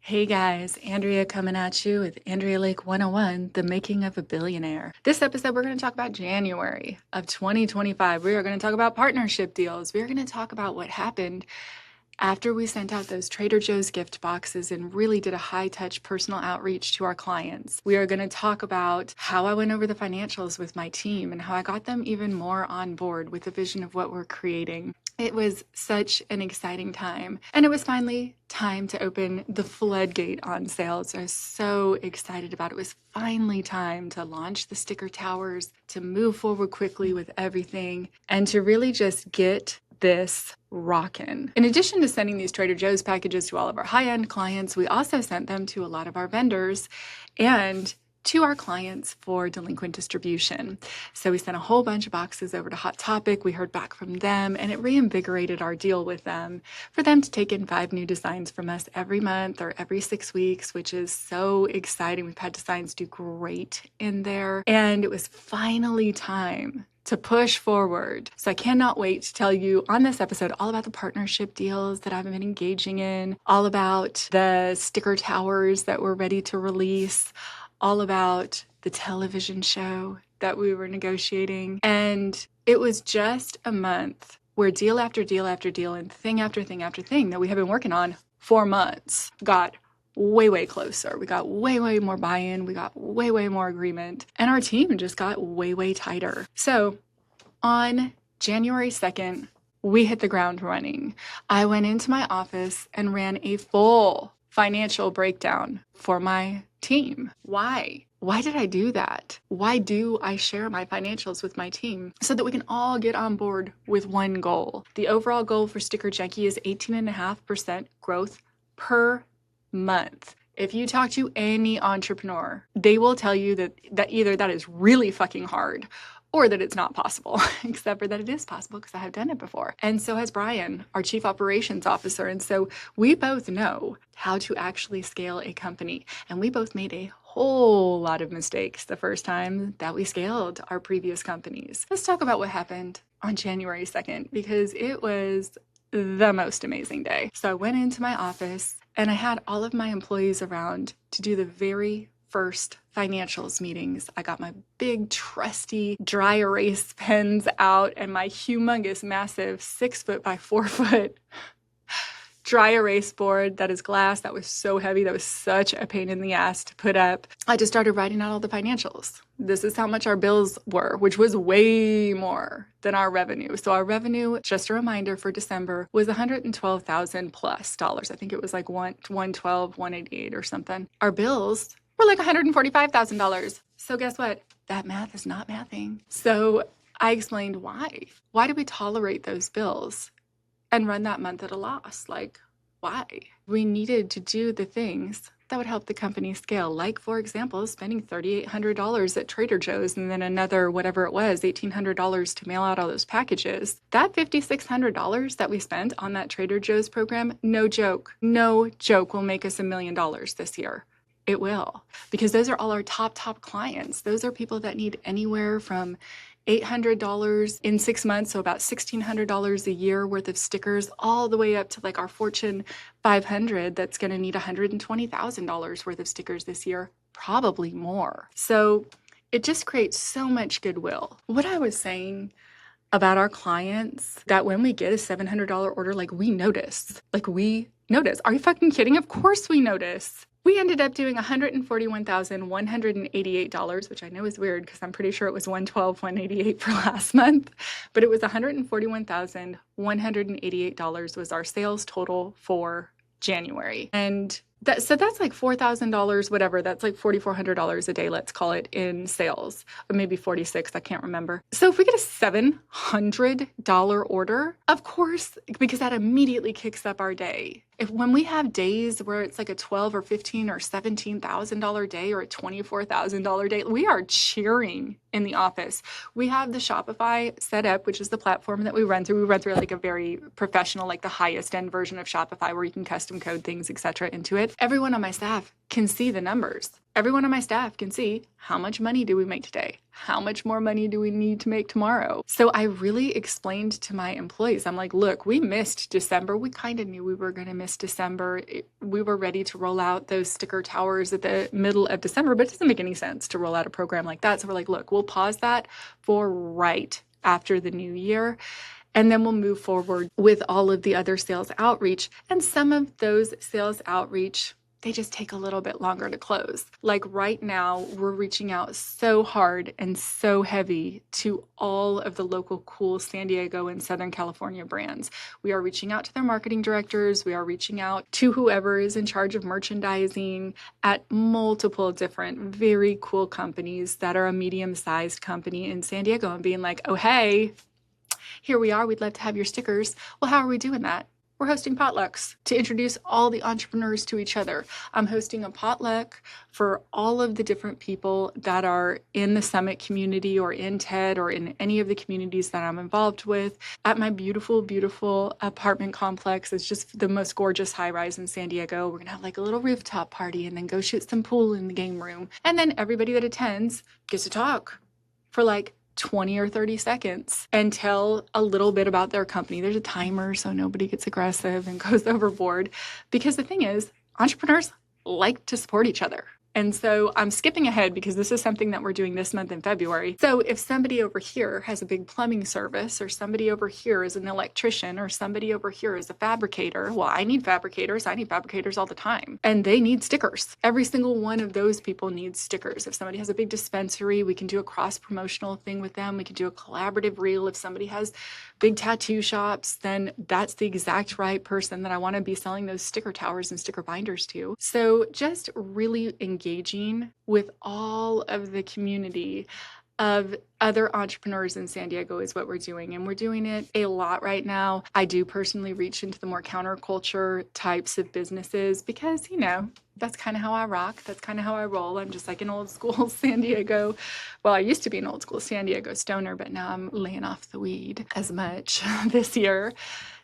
Hey guys, Andrea coming at you with Andrea Lake 101, the making of a billionaire. This episode, we're going to talk about January of 2025. We are going to talk about partnership deals. We're going to talk about what happened after we sent out those Trader Joe's gift boxes and really did a high-touch personal outreach to our clients. We are going to talk about how I went over the financials with my team and how I got them even more on board with the vision of what we're creating. It was such an exciting time. And it was finally time to open the floodgate on sales. I was so excited about it. It was finally time to launch the sticker towers, to move forward quickly with everything, and to really just get this rockin'. In addition to sending these Trader Joe's packages to all of our high-end clients, we also sent them to a lot of our vendors and to our clients for delinquent distribution. So we sent a whole bunch of boxes over to Hot Topic. We heard back from them and it reinvigorated our deal with them for them to take in 5 new designs from us every month or every 6 weeks, which is so exciting. We've had designs do great in there. And it was finally time to push forward. So I cannot wait to tell you on this episode all about the partnership deals that I've been engaging in, all about the sticker towers that we're ready to release, all about the television show that we were negotiating. And it was just a month where deal after deal after deal and thing after thing after thing that we have been working on for months got way, way closer. We got way, way more buy-in. We got way, way more agreement. And our team just got way, way tighter. So on January 2nd, we hit the ground running. I went into my office and ran a full financial breakdown for my team. Why? Why did I do that? Why do I share my financials with my team? So that we can all get on board with one goal. The overall goal for StickerJunkie is 18.5% growth per month. If you talk to any entrepreneur, they will tell you that either that is really fucking hard or that it's not possible, except for that it is possible because I have done it before. And so has Brian, our Chief Operations Officer. And so we both know how to actually scale a company. And we both made a whole lot of mistakes the first time that we scaled our previous companies. Let's talk about what happened on January 2nd, because it was the most amazing day. So I went into my office and I had all of my employees around to do the very first financials meetings. I got my big trusty dry erase pens out and my humongous massive 6 foot by 4 foot dry erase board that is glass. That was so heavy. That was such a pain in the ass to put up. I just started writing out all the financials. This is how much our bills were, which was way more than our revenue. So our revenue, just a reminder, for December was $112,000 plus dollars. I think it was like 112, 188 or something. Our bills were like $145,000. So guess what? That math is not mathing. So I explained why. Why do we tolerate those bills and run that month at a loss? Like, why? We needed to do the things that would help the company scale. Like, for example, spending $3,800 at Trader Joe's and then another, whatever it was, $1,800 to mail out all those packages. That $5,600 that we spent on that Trader Joe's program, no joke, will make us $1 million this year. It will, because those are all our top clients. Those are people that need anywhere from $800 in 6 months, so about $1,600 a year worth of stickers, all the way up to like our Fortune 500 that's going to need $120,000 worth of stickers this year, probably more. So it just creates so much goodwill. What I was saying about our clients, that when we get a $700 order, like we notice. Are you fucking kidding? Of course we notice. We ended up doing $141,188, which I know is weird because I'm pretty sure it was $112,188 for last month, but it was $141,188 was our sales total for January. And that's like $4,000, whatever. That's like $4,400 a day, let's call it, in sales, or maybe 46. I can't remember. So if we get a $700 order, of course, because that immediately kicks up our day. When we have days where it's like a $12,000 or $15,000 or $17,000 day or a $24,000 day, we are cheering in the office. We have the Shopify set up, which is the platform that we run through. We run through like a very professional, like the highest end version of Shopify where you can custom code things, etc. into it. everyone on my staff can see the numbers. Everyone on my staff can see how much money do we make today? How much more money do we need to make tomorrow? So I really explained to my employees, I'm like, look, we missed December. We kind of knew we were going to miss December. We were ready to roll out those sticker towers at the middle of December, but it doesn't make any sense to roll out a program like that. So we're like, look, we'll pause that for right after the new year. And then we'll move forward with all of the other sales outreach. And some of those sales outreach, they just take a little bit longer to close. Like right now, we're reaching out so hard and so heavy to all of the local cool San Diego and Southern California brands. We are reaching out to their marketing directors. We are reaching out to whoever is in charge of merchandising at multiple different very cool companies that are a medium-sized company in San Diego and being like, oh, hey, here we are. We'd love to have your stickers. Well, how are we doing that? We're hosting potlucks to introduce all the entrepreneurs to each other. I'm hosting a potluck for all of the different people that are in the Summit community or in TED or in any of the communities that I'm involved with at my beautiful, beautiful apartment complex. It's just the most gorgeous high rise in San Diego. We're going to have like a little rooftop party and then go shoot some pool in the game room. And then everybody that attends gets to talk for like 20 or 30 seconds and tell a little bit about their company. There's a timer so nobody gets aggressive and goes overboard. Because the thing is, entrepreneurs like to support each other. And so I'm skipping ahead because this is something that we're doing this month in February. So if somebody over here has a big plumbing service, or somebody over here is an electrician, or somebody over here is a fabricator, well, I need fabricators. I need fabricators all the time. And they need stickers. Every single one of those people needs stickers. If somebody has a big dispensary, we can do a cross-promotional thing with them. We can do a collaborative reel. If somebody has big tattoo shops, then that's the exact right person that I want to be selling those sticker towers and sticker binders to. So just really engaging with all of the community of other entrepreneurs in San Diego is what we're doing. And we're doing it a lot right now. I do personally reach into the more counterculture types of businesses because, you know, that's kind of how I rock. That's kind of how I roll. I'm just like an old school San Diego. Well, I used to be an old school San Diego stoner, but now I'm laying off the weed as much this year.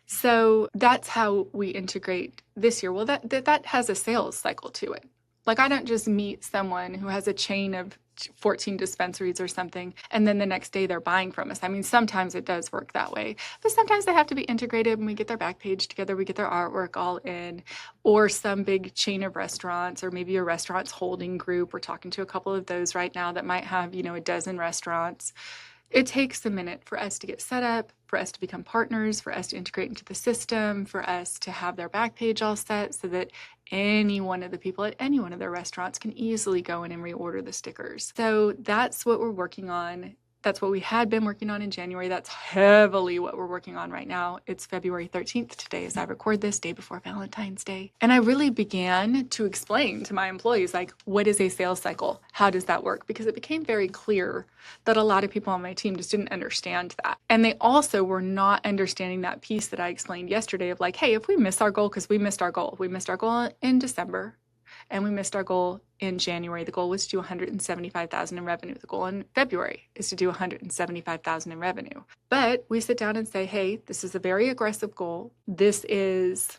So that's how we integrate this year. Well, that has a sales cycle to it. Like I don't just meet someone who has a chain of 14 dispensaries or something, and then the next day they're buying from us. I mean, sometimes it does work that way, but sometimes they have to be integrated and we get their back page together, we get their artwork all in, or some big chain of restaurants, or maybe a restaurant's holding group. We're talking to a couple of those right now that might have, you know, a dozen restaurants. It takes a minute for us to get set up, for us to become partners, for us to integrate into the system, for us to have their back page all set so that any one of the people at any one of their restaurants can easily go in and reorder the stickers. So that's what we're working on. That's what we had been working on in January. That's heavily what we're working on right now. It's February 13th today as I record this, day before Valentine's Day. And I really began to explain to my employees, like, what is a sales cycle? How does that work? Because it became very clear that a lot of people on my team just didn't understand that. And they also were not understanding that piece that I explained yesterday of like, hey, if we miss our goal, because we missed our goal in December, and we missed our goal in January. The goal was to do $175,000 in revenue. The goal in February is to do $175,000 in revenue. But we sit down and say, hey, this is a very aggressive goal. This is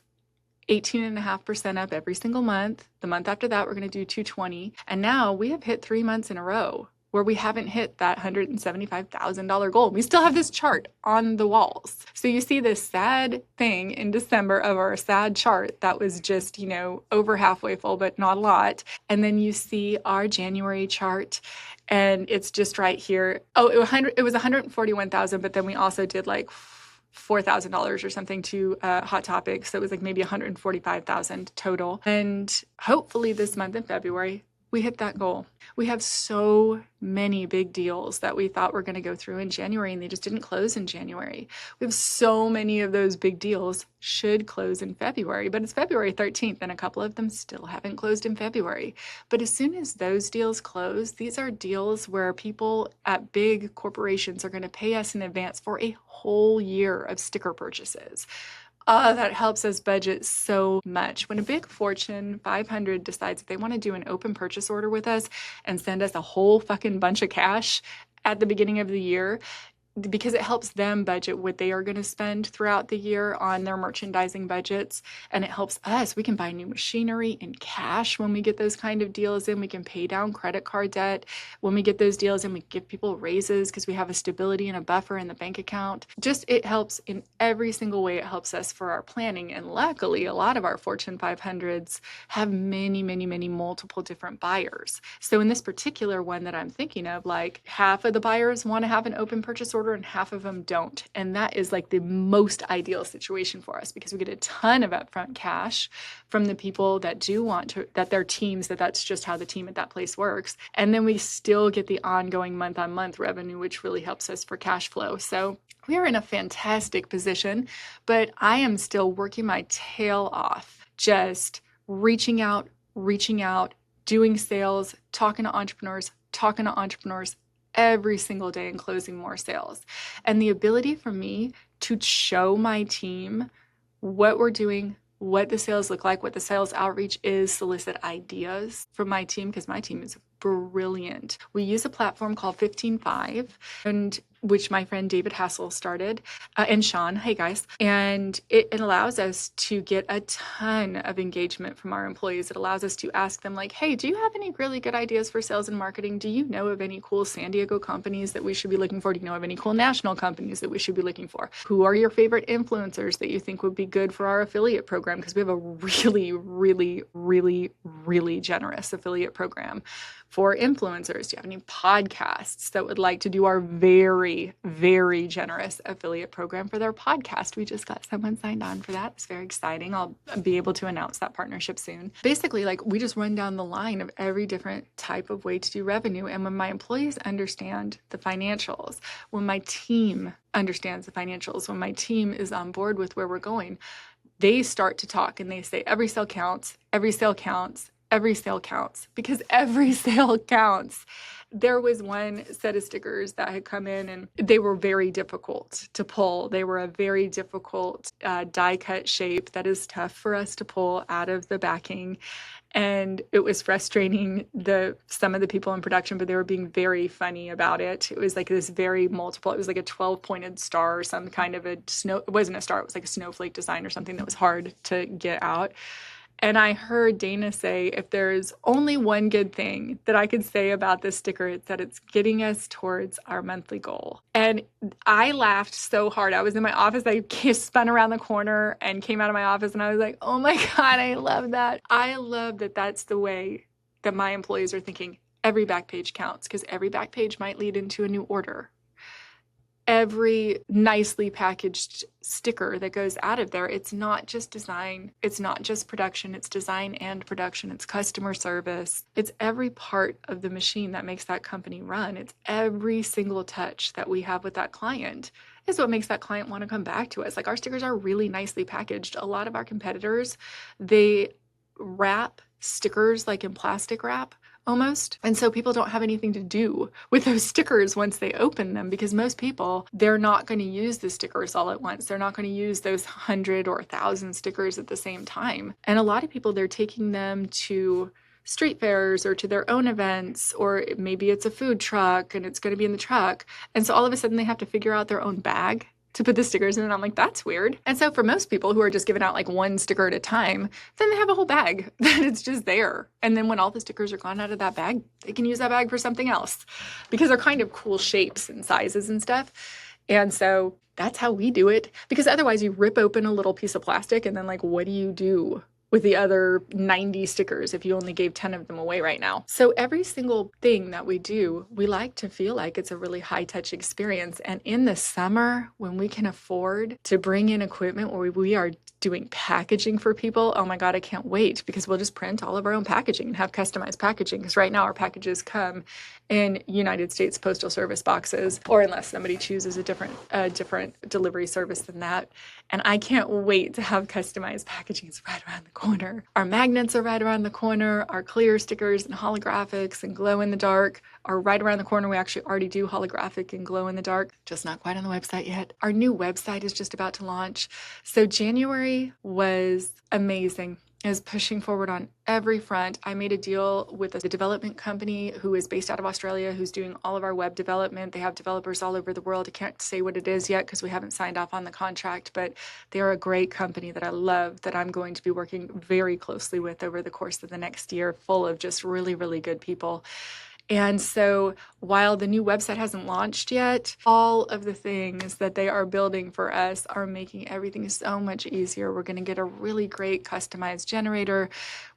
18.5% up every single month. The month after that, we're going to do 220. And now we have hit 3 months in a row where we haven't hit that $175,000 goal. We still have this chart on the walls. So you see this sad thing in December of our sad chart that was just, you know, over halfway full, but not a lot. And then you see our January chart and it's just right here. Oh, it was 141,000, but then we also did like $4,000 or something to Hot Topics. So it was like maybe 145,000 total. And hopefully this month in February, we hit that goal. We have so many big deals that we thought were going to go through in January and they just didn't close in January. We have so many of those big deals should close in February, but it's February 13th and a couple of them still haven't closed in February. But as soon as those deals close, these are deals where people at big corporations are going to pay us in advance for a whole year of sticker purchases. That helps us budget so much. When a big Fortune 500 decides that they want to do an open purchase order with us and send us a whole fucking bunch of cash at the beginning of the year, because it helps them budget what they are going to spend throughout the year on their merchandising budgets. And it helps us. We can buy new machinery in cash when we get those kind of deals in. We can pay down credit card debt when we get those deals in. We give people raises because we have a stability and a buffer in the bank account. Just it helps in every single way. It helps us for our planning. And luckily, a lot of our Fortune 500s have many, many, many multiple different buyers. So in this particular one that I'm thinking of, like half of the buyers want to have an open purchase order and half of them don't. And that is like the most ideal situation for us because we get a ton of upfront cash from the people that do want to, that their teams, that's just how the team at that place works. And then we still get the ongoing month-on-month revenue, which really helps us for cash flow. So we are in a fantastic position, but I am still working my tail off, just reaching out, doing sales, talking to entrepreneurs every single day and closing more sales. And the ability for me to show my team what we're doing, what the sales look like, what the sales outreach is, solicit ideas from my team, because my team is brilliant. We use a platform called 15Five, and which my friend David Hassel started, and Sean, hey guys. And it allows us to get a ton of engagement from our employees. It allows us to ask them like, hey, do you have any really good ideas for sales and marketing? Do you know of any cool San Diego companies that we should be looking for? Do you know of any cool national companies that we should be looking for? Who are your favorite influencers that you think would be good for our affiliate program? Because we have a really generous affiliate program for influencers. Do you have any podcasts that would like to do our very generous affiliate program for their podcast? We just got someone signed on for that. It's very exciting. I'll be able to announce that partnership soon. Basically, like we just run down the line of every different type of way to do revenue. And when my employees understand the financials, when my team understands the financials, when my team is on board with where we're going, they start to talk and they say, every sale counts, every sale counts, every sale counts, because every sale counts. There was one set of stickers that had come in and they were very difficult to pull. They were a very difficult die cut shape that is tough for us to pull out of the backing. And it was frustrating some of the people in production, but they were being very funny about it. It was like this very multiple, it was like a 12-pointed star or some kind of it wasn't a star, it was like a snowflake design or something that was hard to get out. And I heard Dana say, if there's only one good thing that I could say about this sticker, it's that it's getting us towards our monthly goal. And I laughed so hard. I was in my office. I spun around the corner and came out of my office and I was like, oh my God, I love that. I love that that's the way that my employees are thinking. Every back page counts because every back page might lead into a new order. Every nicely packaged sticker that goes out of there, it's not just design, it's not just production, it's design and production, it's customer service, it's every part of the machine that makes that company run. It's every single touch that we have with that client is what makes that client want to come back to us. Like our stickers are really nicely packaged. A lot of our competitors, they wrap stickers like in plastic wrap almost. And so people don't have anything to do with those stickers once they open them, because most people, they're not going to use the stickers all at once. They're not going to use those 100 or 1,000 stickers at the same time. And a lot of people, they're taking them to street fairs or to their own events, or maybe it's a food truck and it's going to be in the truck. And so all of a sudden they have to figure out their own bag to put the stickers in. And I'm like, that's weird. And so for most people who are just giving out like one sticker at a time, then they have a whole bag that it's just there. And then when all the stickers are gone out of that bag, they can use that bag for something else because they're kind of cool shapes and sizes and stuff. And so that's how we do it, because otherwise you rip open a little piece of plastic and then like, what do you do with the other 90 stickers if you only gave 10 of them away right now? So every single thing that we do, we like to feel like it's a really high touch experience. And in the summer, when we can afford to bring in equipment where we are doing packaging for people, oh my God, I can't wait, because we'll just print all of our own packaging and have customized packaging. Because right now our packages come in United States Postal Service boxes, or unless somebody chooses a different delivery service than that. And I can't wait to have customized packaging. It's right around the corner. Our magnets are right around the corner. Our clear stickers and holographics and glow in the dark are right around the corner. We actually already do holographic and glow in the dark, just not quite on the website yet. Our new website is just about to launch. So January was amazing. is pushing forward on every front. I made a deal with a development company who is based out of Australia, who's doing all of our web development. They have developers all over the world. I can't say what it is yet because we haven't signed off on the contract, but they are a great company that I love, that I'm going to be working very closely with over the course of the next year, full of just really, really good people. And so while the new website hasn't launched yet, all of the things that they are building for us are making everything so much easier. We're going to get a really great customized generator.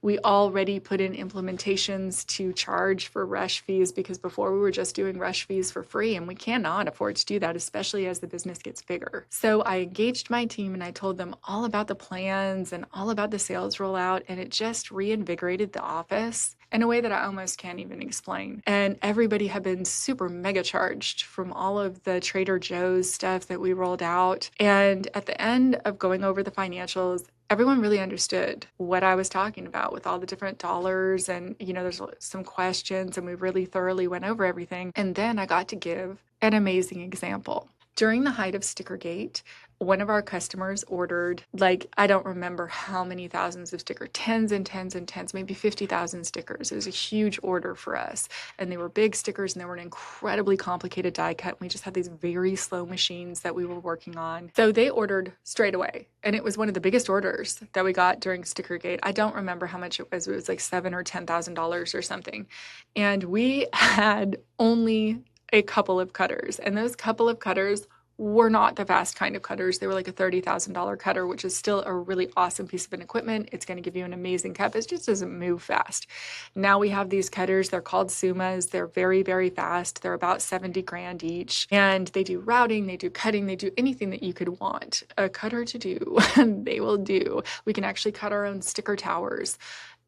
We already put in implementations to charge for rush fees, because before we were just doing rush fees for free, and we cannot afford to do that, especially as the business gets bigger. So I engaged my team and I told them all about the plans and all about the sales rollout, and it just reinvigorated the office in a way that I almost can't even explain. And everybody had been super mega charged from all of the Trader Joe's stuff that we rolled out. And at the end of going over the financials, everyone really understood what I was talking about with all the different dollars. And, there's some questions, and we really thoroughly went over everything. And then I got to give an amazing example. During the height of Stickergate, one of our customers ordered, I don't remember how many thousands of stickers, tens and tens and tens, maybe 50,000 stickers. It was a huge order for us. And they were big stickers, and they were an incredibly complicated die cut. We just had these very slow machines that we were working on. So they ordered straight away. And it was one of the biggest orders that we got during Stickergate. I don't remember how much it was. It was like $7,000 or $10,000 or something. And we had only a couple of cutters, and those couple of cutters were not the fast kind of cutters. They were like a $30,000 cutter, which is still a really awesome piece of equipment. It's going to give you an amazing cut, but it just doesn't move fast. Now we have these cutters. They're called Sumas. They're very, very fast. They're about 70 grand each, and they do routing, they do cutting, they do anything that you could want a cutter to do. They will do. We can actually cut our own sticker towers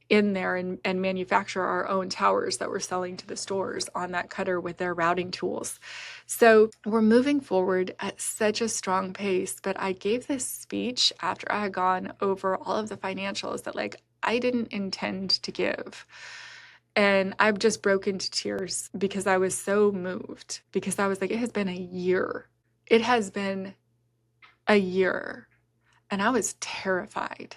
in there and manufacture our own towers that we're selling to the stores on that cutter with their routing tools. So we're moving forward at such a strong pace. But I gave this speech after I had gone over all of the financials that I didn't intend to give. And I've just broke into tears because I was so moved, because I was like, it has been a year. It has been a year. And I was terrified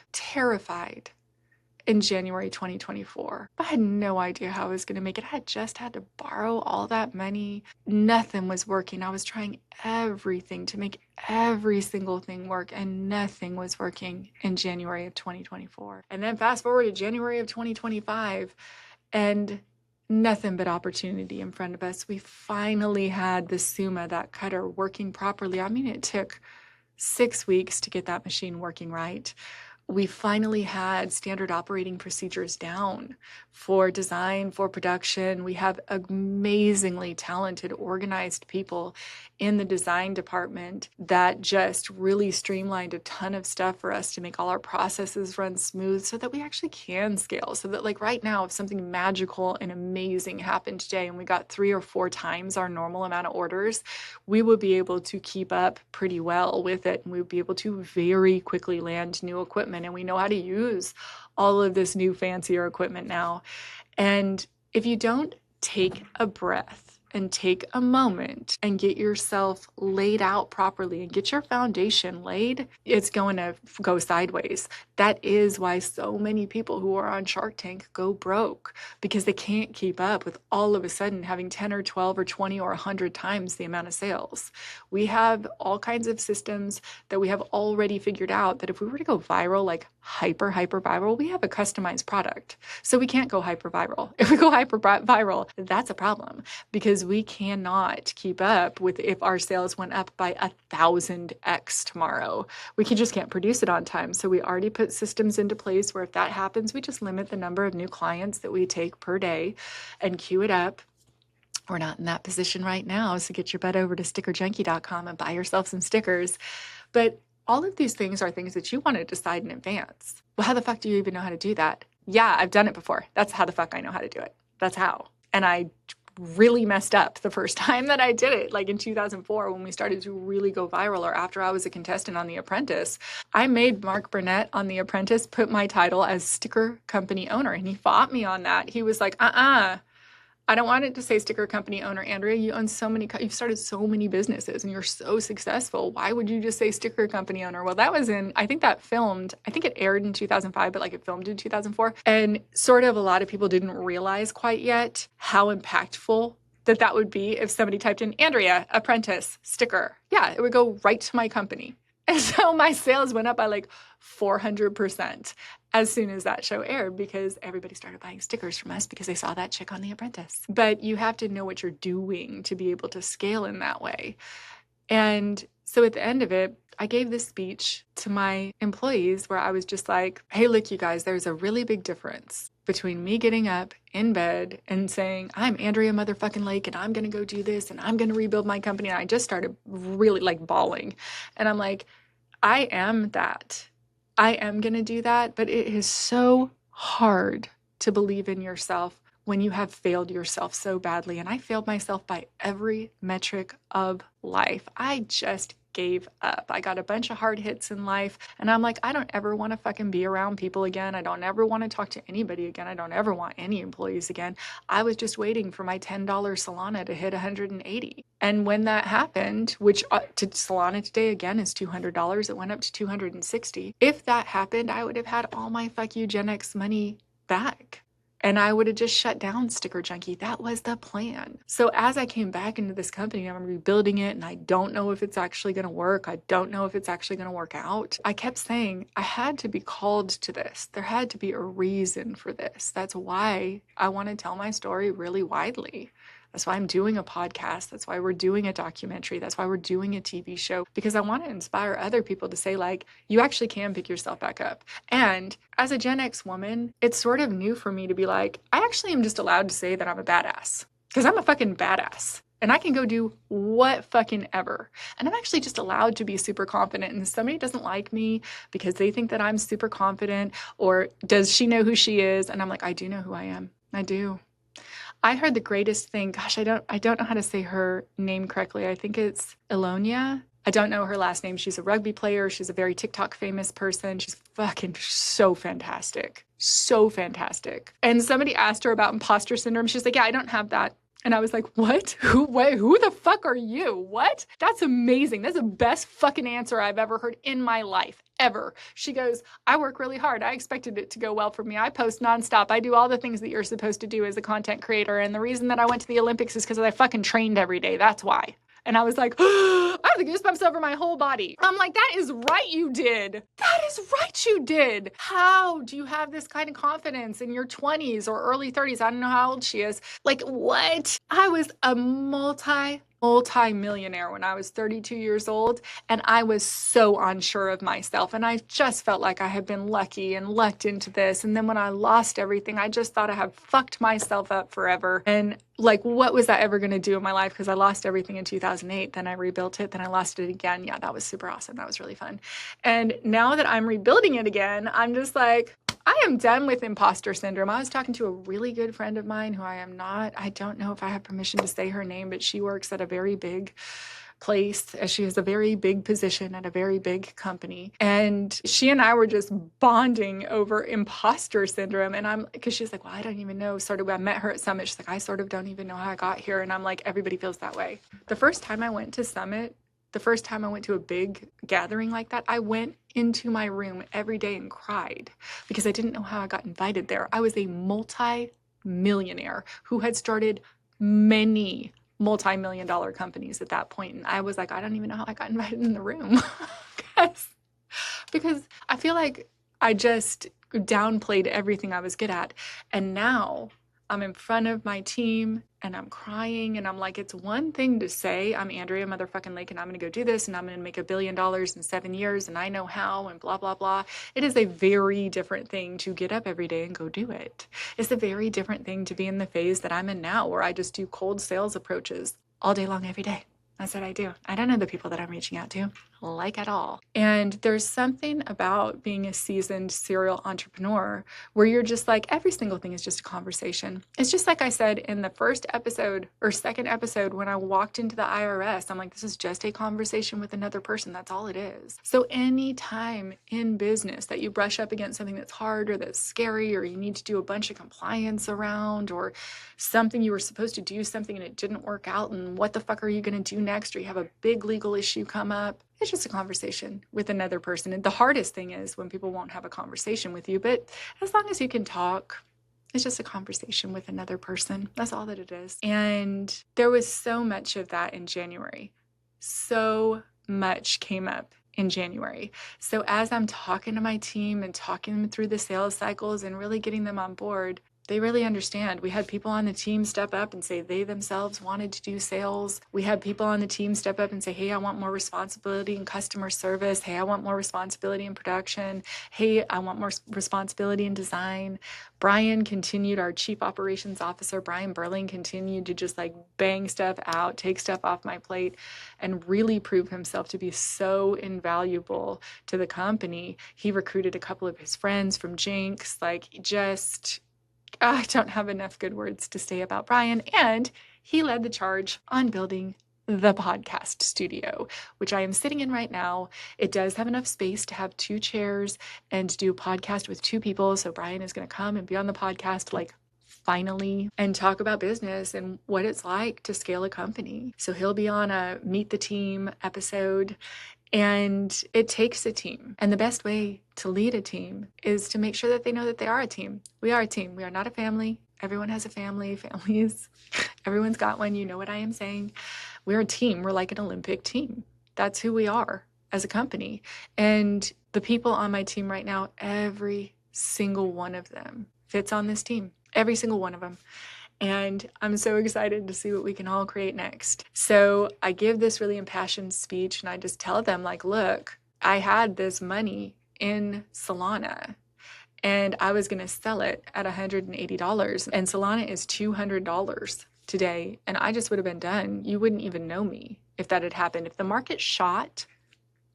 in January 2024. I had no idea how I was going to make it. I had just had to borrow all that money. Nothing was working. I was trying everything to make every single thing work, and nothing was working in January of 2024. And then fast forward to January of 2025, and nothing but opportunity in front of us. We finally had the Suma, that cutter, working properly. I mean, it took 6 weeks to get that machine working right. We finally had standard operating procedures down for design, for production. We have amazingly talented, organized people in the design department that just really streamlined a ton of stuff for us to make all our processes run smooth so that we actually can scale. So that right now, if something magical and amazing happened today and we got 3 or 4 times our normal amount of orders, we would be able to keep up pretty well with it. And we would be able to very quickly land new equipment. And we know how to use all of this new fancier equipment now. And if you don't take a breath and take a moment and get yourself laid out properly and get your foundation laid, it's going to go sideways. That is why so many people who are on Shark Tank go broke, because they can't keep up with all of a sudden having 10 or 12 or 20 or 100 times the amount of sales. We have all kinds of systems that we have already figured out that if we were to go viral, like hyper viral, we have a customized product. So we can't go hyper viral. If we go hyper viral, that's a problem, because we cannot keep up with if our sales went up by 1,000x tomorrow. We just can't produce it on time. So we already put systems into place where if that happens, we just limit the number of new clients that we take per day and queue it up. We're not in that position right now, so get your butt over to StickerJunkie.com and buy yourself some stickers. But all of these things are things that you want to decide in advance. Well, how the fuck do you even know how to do that? Yeah, I've done it before. That's how the fuck I know how to do it. That's how. And I really messed up the first time that I did it, like in 2004 when we started to really go viral, or after I was a contestant on The Apprentice. I made Mark Burnett on The Apprentice put my title as sticker company owner, and he fought me on that. He was like, I don't want it to say sticker company owner. Andrea, you own so many, you've started so many businesses and you're so successful. Why would you just say sticker company owner? Well, that was I think it aired in 2005, but like it filmed in 2004. And sort of a lot of people didn't realize quite yet how impactful that would be if somebody typed in Andrea, apprentice, sticker. Yeah, it would go right to my company. And so my sales went up by like 400% as soon as that show aired because everybody started buying stickers from us because they saw that chick on The Apprentice. But you have to know what you're doing to be able to scale in that way. And so at the end of it, I gave this speech to my employees where I was just like, hey, look, you guys, there's a really big difference between me getting up in bed and saying, I'm Andrea motherfucking Lake and I'm going to go do this and I'm going to rebuild my company. And I just started really like bawling. And I'm like, I am that. I am going to do that. But it is so hard to believe in yourself when you have failed yourself so badly. And I failed myself by every metric of life. I just gave up. I got a bunch of hard hits in life. And I'm like, I don't ever want to fucking be around people again. I don't ever want to talk to anybody again. I don't ever want any employees again. I was just waiting for my $10 Solana to hit 180. And when that happened, which to Solana today again is $200, it went up to 260. If that happened, I would have had all my fuck you Gen X money back. And I would have just shut down StickerJunkie. That was the plan. So as I came back into this company, I'm rebuilding it and I don't know if it's actually going to work. I don't know if it's actually going to work out. I kept saying I had to be called to this. There had to be a reason for this. That's why I want to tell my story really widely. That's why I'm doing a podcast. That's why we're doing a documentary. That's why we're doing a TV show, because I want to inspire other people to say, like, you actually can pick yourself back up. And as a Gen X woman, it's sort of new for me to be like, I actually am just allowed to say that I'm a badass because I'm a fucking badass. And I can go do what fucking ever. And I'm actually just allowed to be super confident. And if somebody doesn't like me because they think that I'm super confident, or does she know who she is? And I'm like, I do know who I am. I do. I heard the greatest thing. Gosh, I don't know how to say her name correctly. I think it's Elonia. I don't know her last name. She's a rugby player. She's a very TikTok famous person. She's fucking so fantastic. So fantastic. And somebody asked her about imposter syndrome. She's like, yeah, I don't have that. And I was like, what? Who the fuck are you? What? That's amazing. That's the best fucking answer I've ever heard in my life, ever. She goes, I work really hard. I expected it to go well for me. I post nonstop. I do all the things that you're supposed to do as a content creator. And the reason that I went to the Olympics is because I fucking trained every day. That's why. And I was like, I have the goosebumps over my whole body. I'm like, that is right, you did. That is right, you did. How do you have this kind of confidence in your 20s or early 30s? I don't know how old she is. Like, what? I was a multi-millionaire when I was 32 years old, and I was so unsure of myself, and I just felt like I had been lucky and lucked into this. And then when I lost everything, I just thought I had fucked myself up forever. And like, what was that ever going to do in my life? Because I lost everything in 2008, then I rebuilt it, then I lost it again. Yeah, that was super awesome. That was really fun. And now that I'm rebuilding it again, I'm just like, I am done with imposter syndrome. I was talking to a really good friend of mine who I don't know if I have permission to say her name, but she works at a very big place. She has a very big position at a very big company. And she and I were just bonding over imposter syndrome. And because she's like, well, I don't even know. I met her at Summit. She's like, I sort of don't even know how I got here. And I'm like, everybody feels that way. The first time I went to Summit, the first time I went to a big gathering like that, I went into my room every day and cried because I didn't know how I got invited there. I was a multi-millionaire who had started many multi-million-dollar companies at that point. And I was like, I don't even know how I got invited in the room. because I feel like I just downplayed everything I was good at. And now I'm in front of my team and I'm crying and I'm like, it's one thing to say I'm Andrea motherfucking Lake and I'm going to go do this and I'm going to make $1 billion in 7 years and I know how and blah, blah, blah. It is a very different thing to get up every day and go do it. It's a very different thing to be in the phase that I'm in now where I just do cold sales approaches all day long, every day. I said, I do. I don't know the people that I'm reaching out to, like at all. And there's something about being a seasoned serial entrepreneur where you're just like, every single thing is just a conversation. It's just like I said in the first episode or second episode when I walked into the IRS, I'm like, this is just a conversation with another person. That's all it is. So anytime in business that you brush up against something that's hard or that's scary, or you need to do a bunch of compliance around, or something you were supposed to do something and it didn't work out, and what the fuck are you going to do next, or you have a big legal issue come up, it's just a conversation with another person. And the hardest thing is when people won't have a conversation with you, but as long as you can talk, it's just a conversation with another person. That's all that it is. And there was so much of that in January. So much came up in January. So as I'm talking to my team and talking them through the sales cycles and really getting them on board, they really understand. We had people on the team step up and say they themselves wanted to do sales. We had people on the team step up and say, hey, I want more responsibility in customer service. Hey, I want more responsibility in production. Hey, I want more responsibility in design. Brian continued, our chief operations officer, Brian Burling, continued to just like bang stuff out, take stuff off my plate, and really prove himself to be so invaluable to the company. He recruited a couple of his friends from Jinx, like just... I don't have enough good words to say about Brian, and he led the charge on building the podcast studio, which I am sitting in right now. It does have enough space to have 2 chairs and do a podcast with 2 people. So Brian is going to come and be on the podcast, like finally, and talk about business and what it's like to scale a company. So he'll be on a Meet the Team episode. And it takes a team. And the best way to lead a team is to make sure that they know that they are a team. We are a team. We are not a family. Everyone has a family. Families, everyone's got one. You know what I am saying. We're a team. We're like an Olympic team. That's who we are as a company. And the people on my team right now, every single one of them fits on this team. Every single one of them. And I'm so excited to see what we can all create next. So I give this really impassioned speech and I just tell them, like, look, I had this money in Solana and I was going to sell it at $180. And Solana is $200 today. And I just would have been done. You wouldn't even know me if that had happened. If the market shot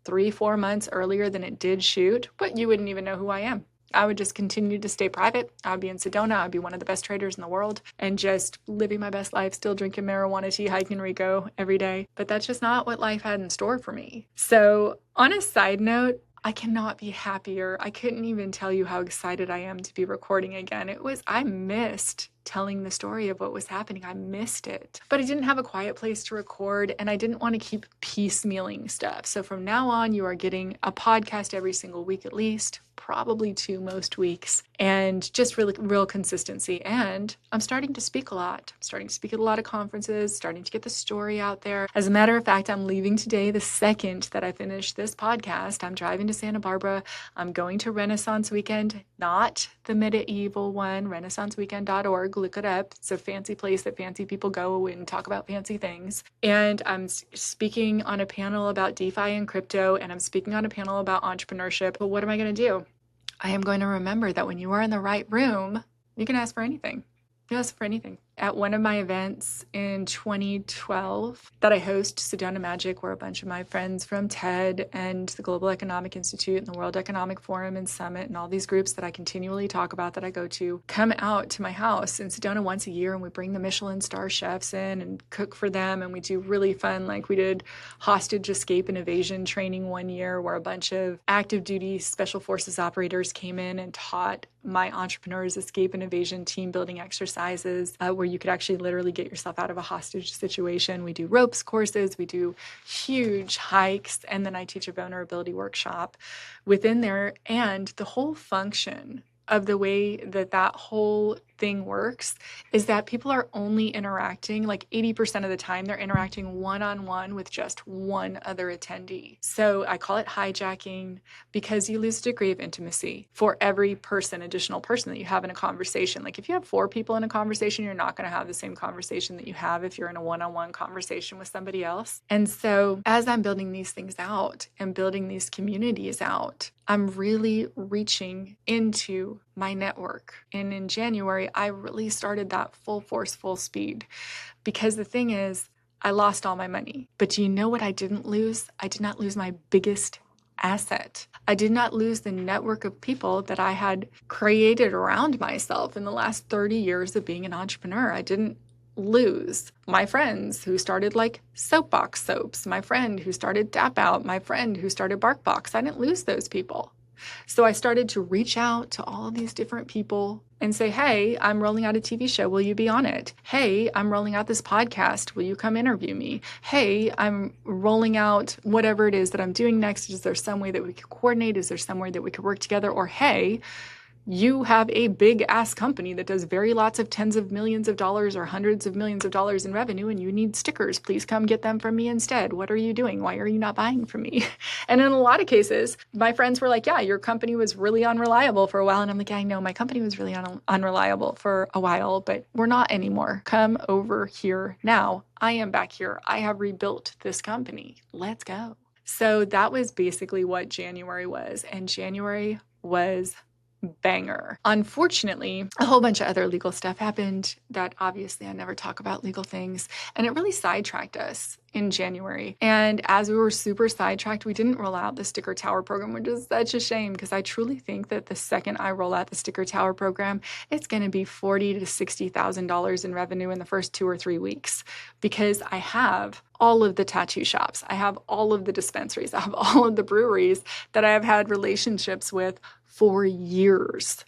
3-4 months earlier than it did shoot, but you wouldn't even know who I am. I would just continue to stay private. I would be in Sedona. I would be one of the best traders in the world and just living my best life, still drinking marijuana tea, hiking Rico every day. But that's just not what life had in store for me. So on a side note, I cannot be happier. I couldn't even tell you how excited I am to be recording again. I missed telling the story of what was happening. I missed it. But I didn't have a quiet place to record and I didn't want to keep piecemealing stuff. So from now on, you are getting a podcast every single week at least, probably 2 most weeks, and just really real consistency. And I'm starting to speak a lot. I'm starting to speak at a lot of conferences, starting to get the story out there. As a matter of fact, I'm leaving today the second that I finish this podcast. I'm driving to Santa Barbara. I'm going to Renaissance Weekend, not the medieval one, renaissanceweekend.org. Look it up. It's a fancy place that fancy people go and talk about fancy things. And I'm speaking on a panel about DeFi and crypto, and I'm speaking on a panel about entrepreneurship. But what am I going to do? I am going to remember that when you are in the right room, you can ask for anything. You ask for anything. At one of my events in 2012 that I host, Sedona Magic, where a bunch of my friends from TED and the Global Economic Institute and the World Economic Forum and Summit and all these groups that I continually talk about that I go to come out to my house in Sedona once a year, and we bring the Michelin star chefs in and cook for them, and we do really fun, like we did hostage escape and evasion training one year where a bunch of active duty special forces operators came in and taught my entrepreneurs escape and evasion team building exercises where you could actually literally get yourself out of a hostage situation. We do ropes courses, we do huge hikes, and then I teach a vulnerability workshop within there. And the whole function of the way that that whole thing works is that people are only interacting, like 80% of the time, they're interacting one-on-one with just one other attendee. So I call it hijacking because you lose a degree of intimacy for every additional person that you have in a conversation. Like if you have 4 people in a conversation, you're not going to have the same conversation that you have if you're in a one-on-one conversation with somebody else. And so as I'm building these things out and building these communities out, I'm really reaching into my network. And in January, I really started that full force, full speed. Because the thing is, I lost all my money. But do you know what I didn't lose? I did not lose my biggest asset. I did not lose the network of people that I had created around myself in the last 30 years of being an entrepreneur. I didn't lose my friends who started like soapbox soaps, my friend who started Tap Out, my friend who started BarkBox. I didn't lose those people. So I started to reach out to all of these different people and say, hey, I'm rolling out a TV show. Will you be on it? Hey, I'm rolling out this podcast. Will you come interview me? Hey, I'm rolling out whatever it is that I'm doing next. Is there some way that we could coordinate? Is there some way that we could work together? Or, hey, you have a big ass company that does very lots of tens of millions of dollars or hundreds of millions of dollars in revenue and you need stickers. Please come get them from me instead. What are you doing? Why are you not buying from me? And in a lot of cases, my friends were like, yeah, your company was really unreliable for a while. And I'm like, yeah, I know my company was really unreliable for a while, but we're not anymore. Come over here now. I am back here. I have rebuilt this company. Let's go. So that was basically what January was. And January was banger. Unfortunately, a whole bunch of other legal stuff happened that obviously I never talk about legal things, and it really sidetracked us in January. And as we were super sidetracked, we didn't roll out the Sticker Tower program, which is such a shame because I truly think that the second I roll out the Sticker Tower program, it's going to be $40,000 to $60,000 in revenue in the first 2 or 3 weeks because I have all of the tattoo shops. I have all of the dispensaries. I have all of the breweries that I have had relationships with for years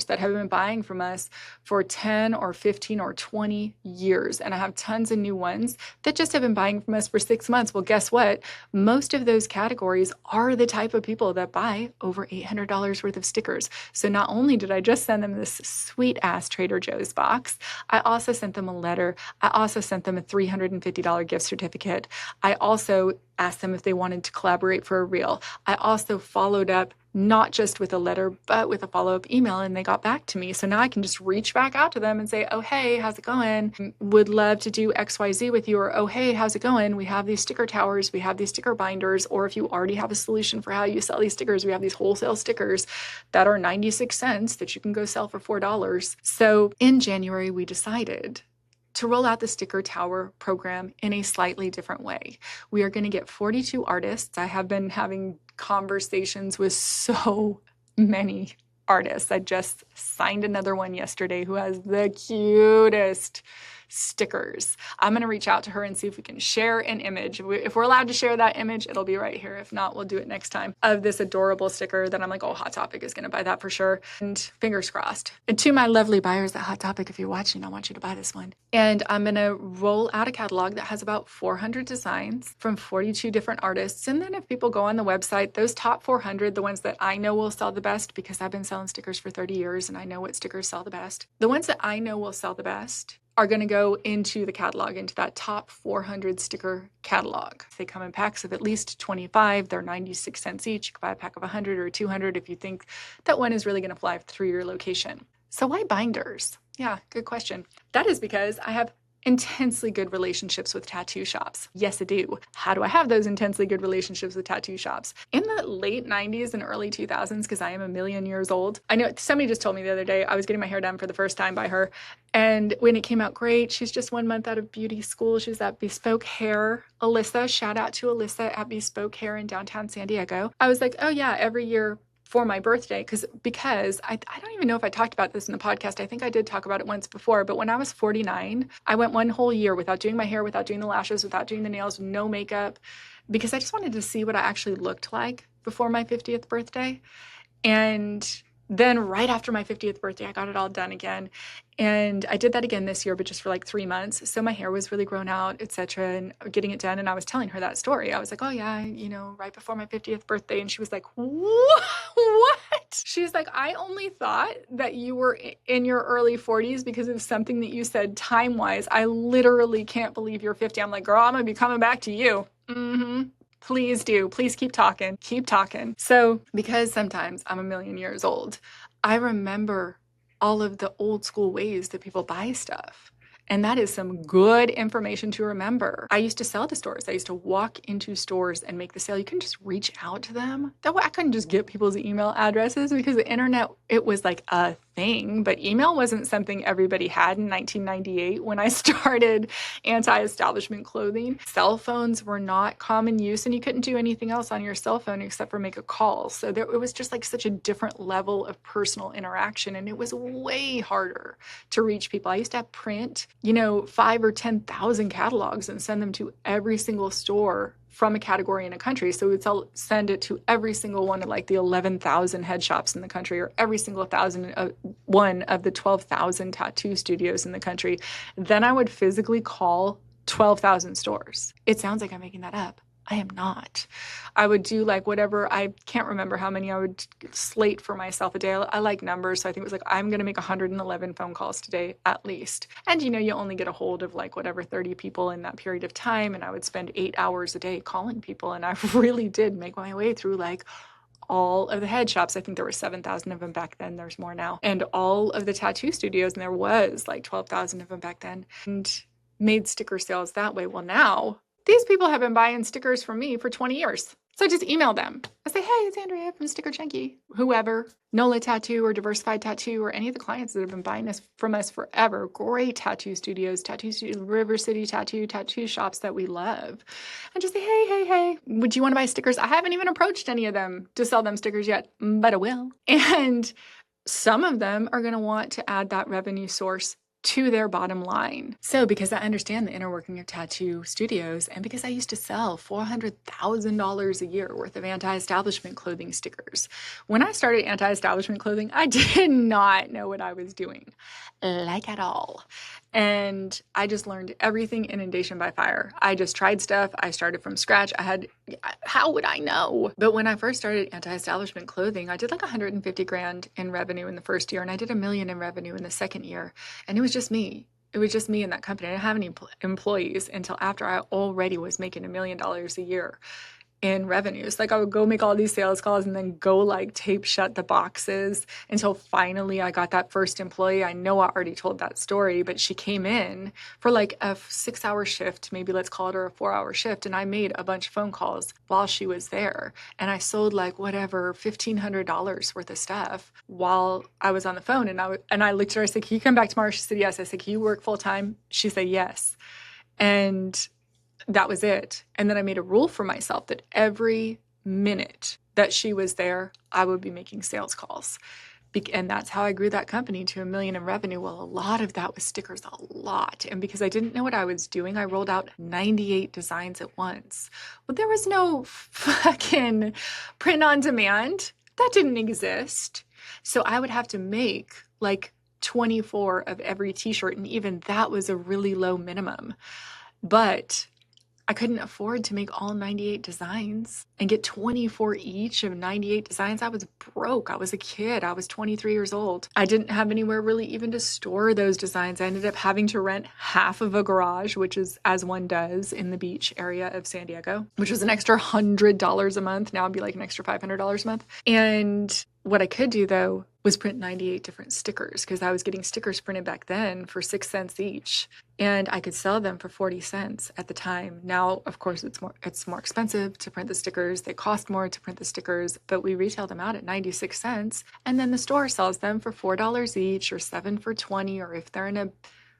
that have been buying from us for 10 or 15 or 20 years. And I have tons of new ones that just have been buying from us for 6 months. Well, guess what? Most of those categories are the type of people that buy over $800 worth of stickers. So not only did I just send them this sweet ass Trader Joe's box, I also sent them a letter. I also sent them a $350 gift certificate. I also asked them if they wanted to collaborate for a reel. I also followed up not just with a letter, but with a follow-up email, and they got back to me. So now I can just reach back out to them and say, oh, hey, how's it going? Would love to do XYZ with you. Or, oh, hey, how's it going? We have these sticker towers. We have these sticker binders. Or if you already have a solution for how you sell these stickers, we have these wholesale stickers that are 96 cents that you can go sell for $4. So in January, we decided to roll out the Sticker Tower program in a slightly different way. We are going to get 42 artists. I have been having conversations with so many artists. I just signed another one yesterday who has the cutest stickers. I'm going to reach out to her and see if we can share an image. If we're allowed to share that image, it'll be right here. If not, we'll do it next time, of this adorable sticker that I'm like, oh, Hot Topic is going to buy that for sure. And fingers crossed. And to my lovely buyers at Hot Topic, if you're watching, I want you to buy this one. And I'm going to roll out a catalog that has about 400 designs from 42 different artists. And then if people go on the website, those top 400, the ones that I know will sell the best, because I've been selling stickers for 30 years and I know what stickers sell the best. The ones that I know will sell the best are going to go into the catalog, into that top 400 sticker catalog. They come in packs of at least 25. They're 96 cents each. You can buy a pack of 100 or 200 if you think that one is really going to fly through your location. So why binders? Yeah, good question. That is because I have intensely good relationships with tattoo shops. Yes, I do. How do I have those intensely good relationships with tattoo shops? In the late 90s and early 2000s, because I am a million years old, I know somebody just told me the other day, I was getting my hair done for the first time by her. And when it came out great, she's just 1 month out of beauty school. She's at Bespoke Hair. Alyssa, shout out to Alyssa at Bespoke Hair in downtown San Diego. I was like, oh yeah, every year for my birthday, because I don't even know if I talked about this in the podcast. I think I did talk about it once before, but when I was 49, I went one whole year without doing my hair, without doing the lashes, without doing the nails, no makeup, because I just wanted to see what I actually looked like before my 50th birthday. And then right after my 50th birthday, I got it all done again. And I did that again this year, but just for like 3 months. So my hair was really grown out, etc., and getting it done. And I was telling her that story. I was like, oh yeah, right before my 50th birthday. And she was like, what? She's like, I only thought that you were in your early 40s because of something that you said time-wise. I literally can't believe you're 50. I'm like, girl, I'm going to be coming back to you. Mm-hmm. Please do. Please keep talking. Keep talking. So because sometimes I'm a million years old, I remember all of the old school ways that people buy stuff. And that is some good information to remember. I used to sell to stores. I used to walk into stores and make the sale. You couldn't just reach out to them. That way I couldn't just get people's email addresses because the internet, it was like a thing, but email wasn't something everybody had in 1998 when I started anti-establishment clothing. Cell phones were not common use, and you couldn't do anything else on your cell phone except for make a call. So it was just like such a different level of personal interaction, and it was way harder to reach people. I used to have print, 5 or 10,000 catalogs and send them to every single store from a category in a country. So we'd send it to every single one of like the 11,000 head shops in the country, or every single one of the 12,000 tattoo studios in the country. Then I would physically call 12,000 stores. It sounds like I'm making that up. I am not. I would do like whatever, I can't remember how many I would slate for myself a day. I like numbers, so I think it was like, I'm going to make 111 phone calls today at least. And you only get a hold of like whatever 30 people in that period of time, and I would spend 8 hours a day calling people, and I really did make my way through like all of the head shops. I think there were 7,000 of them back then. There's more now. And all of the tattoo studios, and there was like 12,000 of them back then, and made sticker sales that way. Well, now these people have been buying stickers from me for 20 years. So I just email them. I say, hey, it's Andrea from StickerJunkie. Whoever, NOLA Tattoo or Diversified Tattoo, or any of the clients that have been buying from us forever. Great tattoo studios, River City tattoo shops that we love. And just say, hey, would you want to buy stickers? I haven't even approached any of them to sell them stickers yet, but I will. And some of them are going to want to add that revenue source to their bottom line. So because I understand the inner working of tattoo studios, and because I used to sell $400,000 a year worth of anti-establishment clothing stickers, when I started anti-establishment clothing, I did not know what I was doing, like at all. And I just learned everything inundation by fire. I just tried stuff. I started from scratch. How would I know? But when I first started anti-establishment clothing, I did like 150 grand in revenue in the first year, and I did $1 million in revenue in the second year. And it was just me. It was just me in that company. I didn't have any employees until after I already was making $1 million a year in revenues. Like I would go make all these sales calls and then go like tape shut the boxes until finally I got that first employee. I know I already told that story, but she came in for like a 6-hour shift, maybe let's call it, or a 4-hour shift. And I made a bunch of phone calls while she was there. And I sold like whatever, $1,500 worth of stuff while I was on the phone. And I looked at her, I said, can you come back tomorrow? She said, yes. I said, can you work full time? She said, yes. And that was it. And then I made a rule for myself that every minute that she was there, I would be making sales calls. And that's how I grew that company to $1 million in revenue. Well, a lot of that was stickers, a lot. And because I didn't know what I was doing, I rolled out 98 designs at once. Well, there was no fucking print on demand. That didn't exist. So I would have to make like 24 of every t-shirt. And even that was a really low minimum. But I couldn't afford to make all 98 designs and get 24 each of 98 designs. I was broke. I was a kid. I was 23 years old. I didn't have anywhere really even to store those designs. I ended up having to rent half of a garage, which is as one does in the beach area of San Diego, which was an extra $100 a month. Now it'd be like an extra $500 a month. And what I could do though was print 98 different stickers, because I was getting stickers printed back then for 6 cents each, and I could sell them for 40 cents at the time. Now, of course, it's more expensive to print the stickers. They cost more to print the stickers, but we retail them out at 96 cents, and then the store sells them for $4 each, or 7 for 20, or if they're in a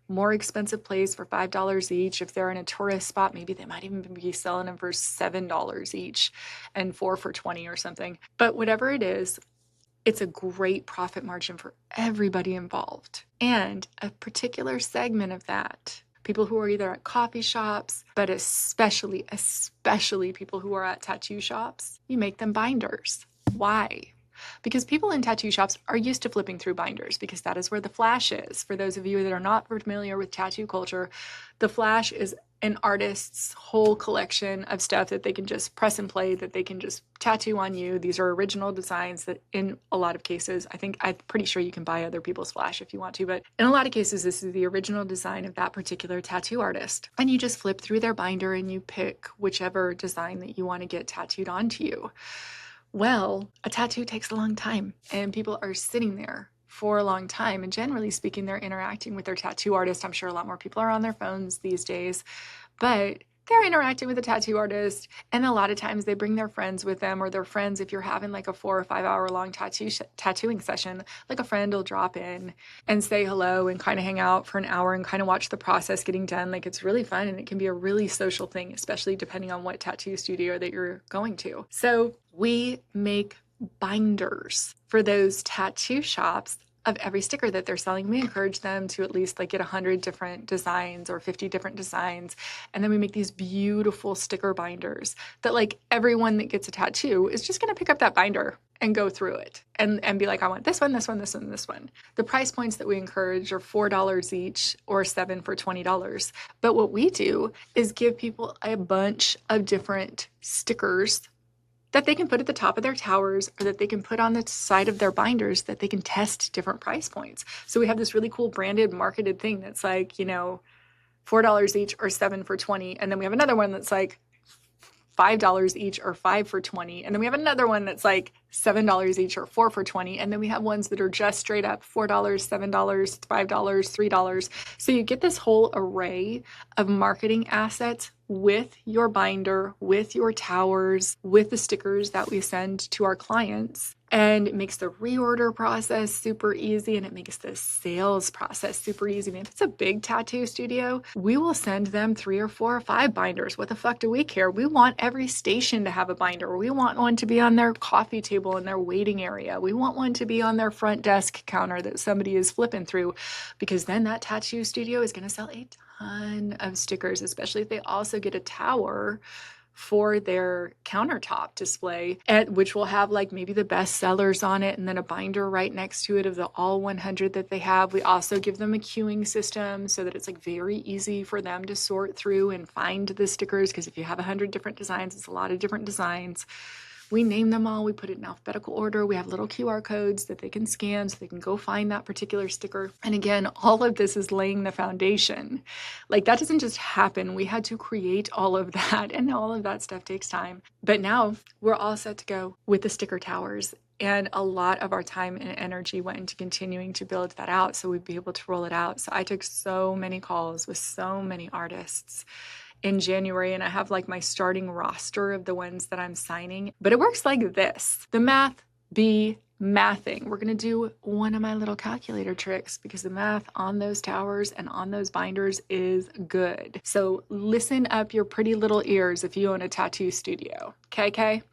more expensive place for $5 each. If they're in a tourist spot, maybe they might even be selling them for $7 each and 4 for 20 or something. But whatever it is, it's a great profit margin for everybody involved. And a particular segment of that, people who are either at coffee shops, but especially people who are at tattoo shops, you make them binders. Why? Because people in tattoo shops are used to flipping through binders, because that is where the flash is. For those of you that are not familiar with tattoo culture, the flash is an artist's whole collection of stuff that they can just press and play, that they can just tattoo on you. These are original designs that in a lot of cases, I'm pretty sure you can buy other people's flash if you want to, but in a lot of cases, this is the original design of that particular tattoo artist. And you just flip through their binder and you pick whichever design that you want to get tattooed onto you. Well, a tattoo takes a long time, and people are sitting there for a long time. And generally speaking, they're interacting with their tattoo artist. I'm sure a lot more people are on their phones these days, but they're interacting with a tattoo artist, and a lot of times they bring their friends with them, or their friends, if you're having like a 4 or 5 hour long tattooing session, like a friend will drop in and say hello and kind of hang out for an hour and kind of watch the process getting done. Like, it's really fun, and it can be a really social thing, especially depending on what tattoo studio that you're going to. So we make binders for those tattoo shops of every sticker that they're selling. We encourage them to at least like get 100 different designs or 50 different designs. And then we make these beautiful sticker binders that like everyone that gets a tattoo is just going to pick up that binder and go through it and be like, I want this one, this one, this one, this one. The price points that we encourage are $4 each or $7 for $20. But what we do is give people a bunch of different stickers that they can put at the top of their towers, or that they can put on the side of their binders, that they can test different price points. So we have this really cool branded marketed thing that's like, you know, $4 each or $7 for $20. And then we have another one that's like $5 each or $5 for $20. And then we have another one that's like $7 each or $4 for $20. And then we have ones that are just straight up $4, $7, $5, $3. So you get this whole array of marketing assets with your binder, with your towers, with the stickers that we send to our clients. And it makes the reorder process super easy, and it makes the sales process super easy. I mean, if it's a big tattoo studio, we will send them 3 or 4 or 5 binders. What the fuck do we care? We want every station to have a binder. We want one to be on their coffee table in their waiting area. We want one to be on their front desk counter that somebody is flipping through, because then that tattoo studio is going to sell a ton of stickers, especially if they also get a tower for their countertop display, which will have like maybe the best sellers on it, and then a binder right next to it of the all 100 that they have. We also give them a queuing system so that it's like very easy for them to sort through and find the stickers, because if you have 100 different designs, it's a lot of different designs. We name them all. We put it in alphabetical order. We have little QR codes that they can scan so they can go find that particular sticker. And again, all of this is laying the foundation. Like, that doesn't just happen. We had to create all of that, and all of that stuff takes time. But now we're all set to go with the sticker towers. And a lot of our time and energy went into continuing to build that out so we'd be able to roll it out. So I took so many calls with so many artists in January, and I have like my starting roster of the ones that I'm signing. But it works like this. The math be mathing. We're going to do one of my little calculator tricks, because the math on those towers and on those binders is good. So listen up your pretty little ears if you own a tattoo studio, okay?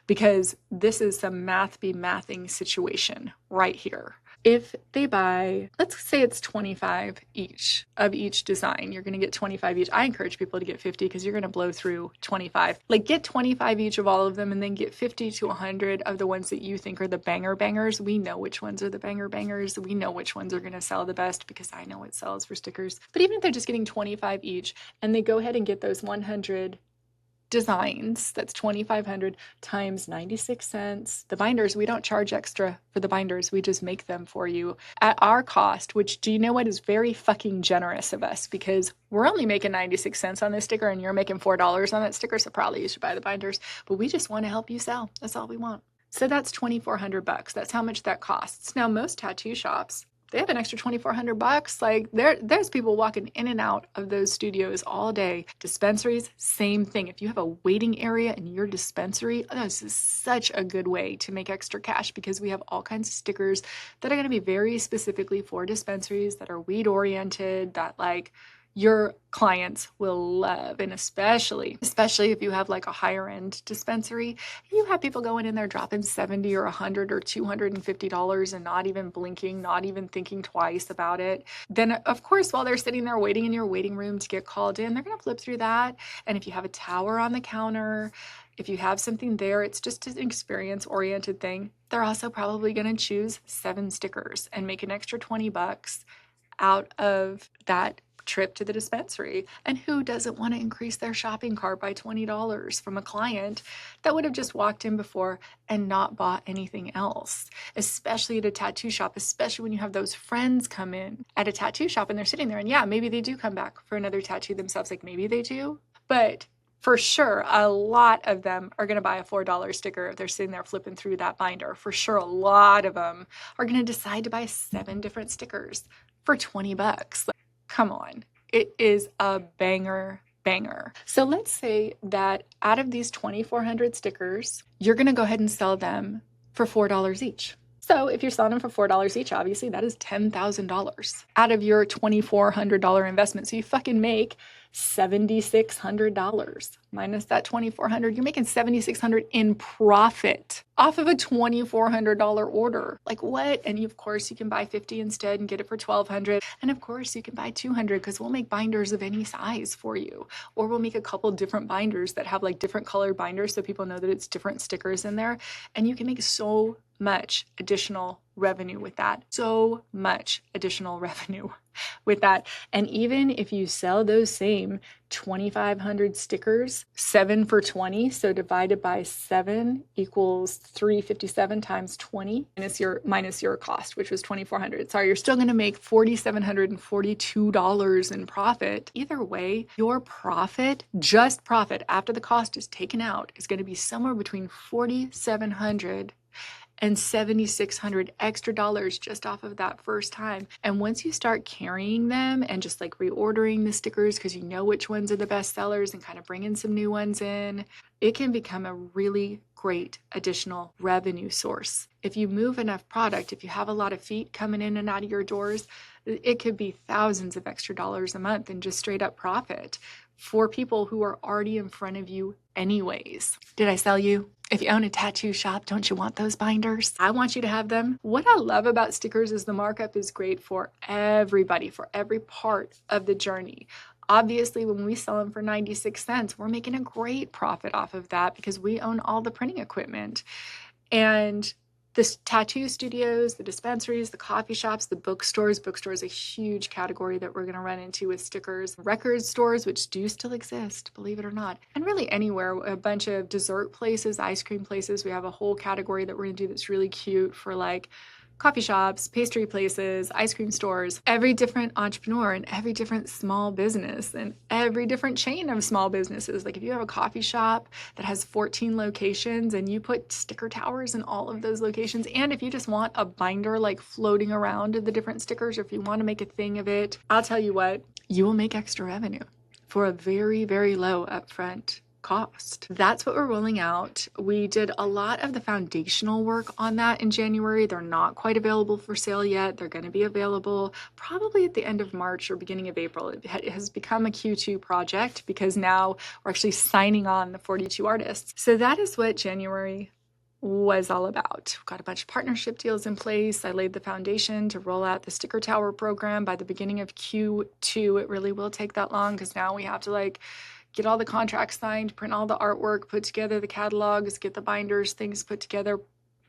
Because this is some math be mathing situation right here. If they buy, let's say it's 25 each of each design, you're going to get 25 each. I encourage people to get 50, because you're going to blow through 25. Like, get 25 each of all of them, and then get 50 to 100 of the ones that you think are the banger bangers. We know which ones are the banger bangers. We know which ones are going to sell the best, because I know what sells for stickers. But even if they're just getting 25 each, and they go ahead and get those 100 designs, that's 2,500 times 96 cents. The binders, we don't charge extra for the binders. We just make them for you at our cost, which, do you know what, is very fucking generous of us, because we're only making 96 cents on this sticker and you're making $4 on that sticker. So probably you should buy the binders, but we just want to help you sell. That's all we want. So that's $2,400. That's how much that costs. Now, most tattoo shops, they have an extra $2,400. Like, there's people walking in and out of those studios all day. Dispensaries, same thing. If you have a waiting area in your dispensary, this is such a good way to make extra cash, because we have all kinds of stickers that are going to be very specifically for dispensaries, that are weed oriented, that like your clients will love. And especially if you have like a higher end dispensary, you have people going in there dropping $70 or $100 or $250 and not even blinking, not even thinking twice about it. Then of course, while they're sitting there waiting in your waiting room to get called in, they're going to flip through that. And if you have a tower on the counter, if you have something there, it's just an experience oriented thing. They're also probably going to choose 7 stickers and make an extra $20 out of that trip to the dispensary. And who doesn't want to increase their shopping cart by $20 from a client that would have just walked in before and not bought anything else? Especially at a tattoo shop, especially when you have those friends come in at a tattoo shop and they're sitting there, and yeah, maybe they do come back for another tattoo themselves. Like, maybe they do, but for sure, a lot of them are going to buy a $4 sticker if they're sitting there flipping through that binder. For sure, a lot of them are going to decide to buy 7 different stickers for $20. Like, come on. It is a banger banger. So let's say that out of these 2,400 stickers, you're going to go ahead and sell them for $4 each. So if you're selling them for $4 each, obviously that is $10,000 out of your $2,400 investment. So you fucking make $7,600 minus that $2,400. You're making $7,600 in profit off of a $2,400 order. Like what? And of course you can buy 50 instead and get it for $1,200. And of course you can buy 200 because we'll make binders of any size for you. Or we'll make a couple different binders that have like different colored binders so people know that it's different stickers in there. And you can make so much additional revenue with that. So much additional revenue with that. And even if you sell those same 2,500 stickers, 7 for 20, so divided by 7 equals 357 times 20 minus your cost, which was 2,400. Sorry, you're still going to make $4,742 in profit. Either way, your profit, just profit after the cost is taken out, is going to be somewhere between $4,700 and $7,600 extra dollars just off of that first time. And once you start carrying them and just like reordering the stickers because you know which ones are the best sellers and kind of bringing some new ones in, it can become a really great additional revenue source. If you move enough product, if you have a lot of feet coming in and out of your doors, it could be thousands of extra dollars a month in just straight up profit for people who are already in front of you anyways. Did I sell you? If you own a tattoo shop, don't you want those binders? I want you to have them. What I love about stickers is the markup is great for everybody, for every part of the journey. Obviously, when we sell them for 96 cents, we're making a great profit off of that because we own all the printing equipment. And the tattoo studios, the dispensaries, the coffee shops, the bookstores. Bookstores a huge category that we're going to run into with stickers. Record stores, which do still exist, believe it or not. And really anywhere, a bunch of dessert places, ice cream places. We have a whole category that we're going to do that's really cute for like coffee shops, pastry places, ice cream stores, every different entrepreneur and every different small business and every different chain of small businesses. Like if you have a coffee shop that has 14 locations and you put sticker towers in all of those locations, and if you just want a binder like floating around the different stickers, or if you want to make a thing of it, I'll tell you what, you will make extra revenue for a very, very low upfront cost. That's what we're rolling out. We did a lot of the foundational work on that in January. They're not quite available for sale yet. They're going to be available probably at the end of March or beginning of April. It has become a Q2 project because now we're actually signing on the 42 artists. So that is what January was all about. We've got a bunch of partnership deals in place. I laid the foundation to roll out the sticker tower program by the beginning of Q2. It really will take that long because now we have to like get all the contracts signed, print all the artwork, put together the catalogs, get the binders, things put together,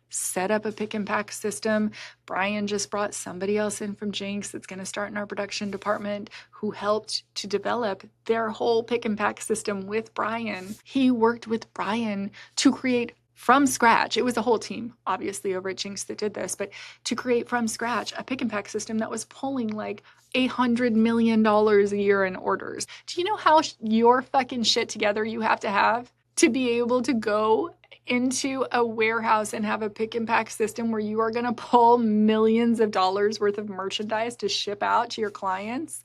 set up a pick and pack system. Brian just brought somebody else in from Jinx that's going to start in our production department who helped to develop their whole pick and pack system with Brian. He worked with Brian to create from scratch. It was a whole team, obviously, over at Jinx that did this, but to create from scratch a pick and pack system that was pulling like $100 million a year in orders. Do you know how your fucking shit together you have to be able to go into a warehouse and have a pick and pack system where you are going to pull millions of dollars worth of merchandise to ship out to your clients?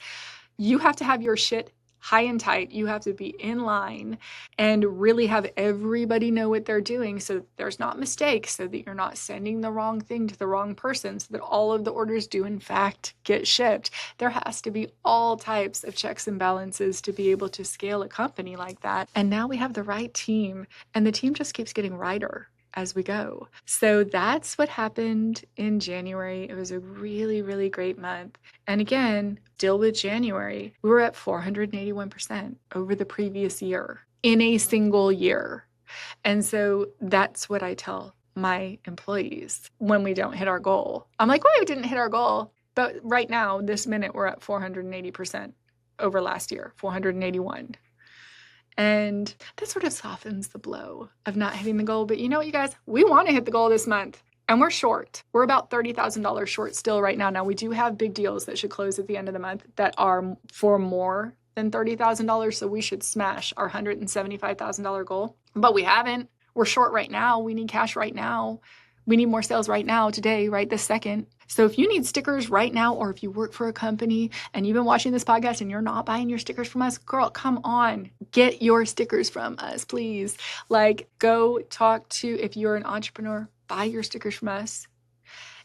You have to have your shit high and tight. You have to be in line and really have everybody know what they're doing so that there's not mistakes, so that you're not sending the wrong thing to the wrong person, so that all of the orders do in fact get shipped. There has to be all types of checks and balances to be able to scale a company like that. And now we have the right team, and the team just keeps getting righter as we go. So that's what happened in January. It was a really, really great month. And again, still with January, we were at 481% over the previous year in a single year. And so that's what I tell my employees when we don't hit our goal. I'm like, well, we didn't hit our goal. But right now, this minute, we're at 480% over last year, 481. And that sort of softens the blow of not hitting the goal. But you know what, you guys? We want to hit the goal this month. And we're short. We're about $30,000 short still right now. Now, we do have big deals that should close at the end of the month that are for more than $30,000. So we should smash our $175,000 goal. But we haven't. We're short right now. We need cash right now. We need more sales right now, today, right this second. So if you need stickers right now, or if you work for a company and you've been watching this podcast and you're not buying your stickers from us, girl, come on, get your stickers from us, please. Like, go talk to, if you're an entrepreneur, buy your stickers from us.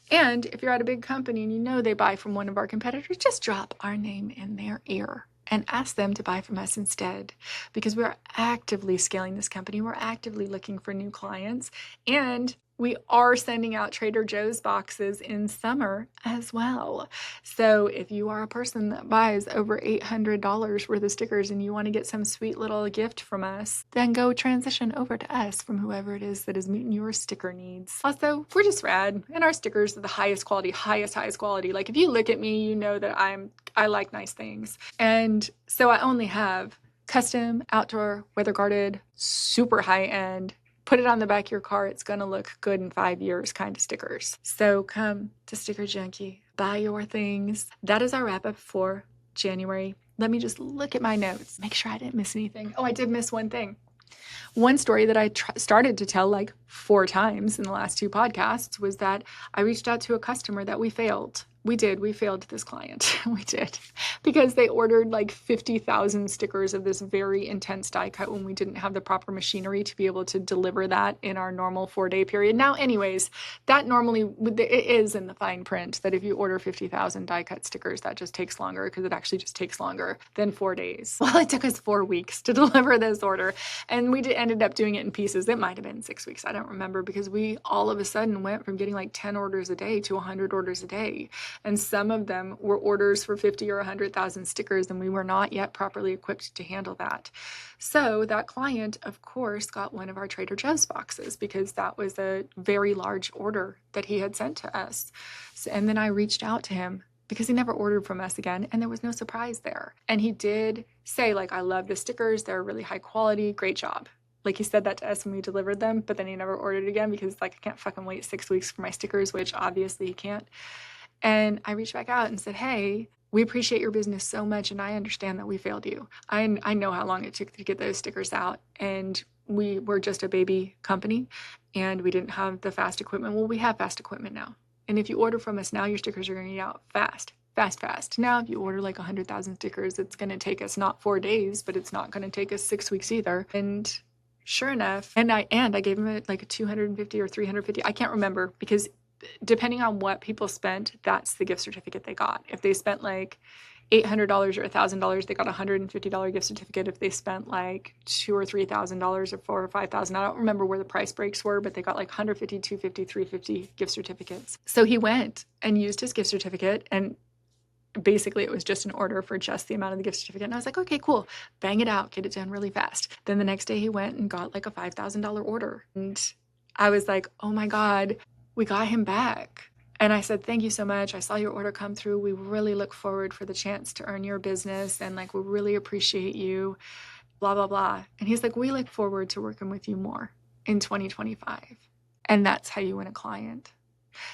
And if you're at a big company and you know they buy from one of our competitors, just drop our name in their ear and ask them to buy from us instead, because we're actively scaling this company. We're actively looking for new clients, and we are sending out Trader Joe's boxes in summer as well. So if you are a person that buys over $800 worth of stickers and you want to get some sweet little gift from us, then go transition over to us from whoever it is that is meeting your sticker needs. Also, we're just rad, and our stickers are the highest quality, highest quality. Like, if you look at me, you know that I like nice things. And so I only have custom, outdoor, weather guarded, super high end, put it on the back of your car, it's going to look good in 5 years kind of stickers. So come to StickerJunkie, buy your things. That is our wrap up for January. Let me just look at my notes, make sure I didn't miss anything. Oh, I did miss one thing. One story that I started to tell like 4 times in the last 2 podcasts was that I reached out to a customer that we failed. We failed this client. We did, because they ordered like 50,000 stickers of this very intense die cut when we didn't have the proper machinery to be able to deliver that in our normal 4-day period. Now, anyways, that normally, it is in the fine print that if you order 50,000 die cut stickers, that just takes longer, because it actually just takes longer than 4 days. Well, it took us 4 weeks to deliver this order, and we ended up doing it in pieces. It might have been 6 weeks. I don't remember, because we all of a sudden went from getting like 10 orders a day to 100 orders a day. And some of them were orders for 50 or 100,000 stickers, and we were not yet properly equipped to handle that. So that client, of course, got one of our Trader Joe's boxes, because that was a very large order that he had sent to us. And then I reached out to him, because he never ordered from us again, and there was no surprise there. And he did say, like, I love the stickers. They're really high quality. Great job. Like, he said that to us when we delivered them, but then he never ordered again, because, like, I can't fucking wait 6 weeks for my stickers, which obviously he can't. And I reached back out and said, hey, we appreciate your business so much, and I understand that we failed you. I know how long it took to get those stickers out, and we were just a baby company, and we didn't have the fast equipment. Well, we have fast equipment now. And if you order from us now, your stickers are going to get out fast. Now, if you order like 100,000 stickers, it's going to take us not 4 days, but it's not going to take us 6 weeks either. And sure enough, and I gave him like a 250 or 350. I can't remember, because depending on what people spent, that's the gift certificate they got. If they spent like $800 or $1,000, they got a $150 gift certificate. If they spent like $2,000 or $3,000 or $4,000 or $5,000, I don't remember where the price breaks were, but they got like 150, 250, 350 gift certificates. So he went and used his gift certificate, and basically it was just an order for just the amount of the gift certificate. And I was like, okay, cool, bang it out, get it done really fast. Then the next day he went and got like a $5,000 order. And I was like, oh my God, we got him back. And I said, thank you so much. I saw your order come through. We really look forward for the chance to earn your business. And like, we really appreciate you, blah, blah, blah. And he's like, we look forward to working with you more in 2025. And that's how you win a client.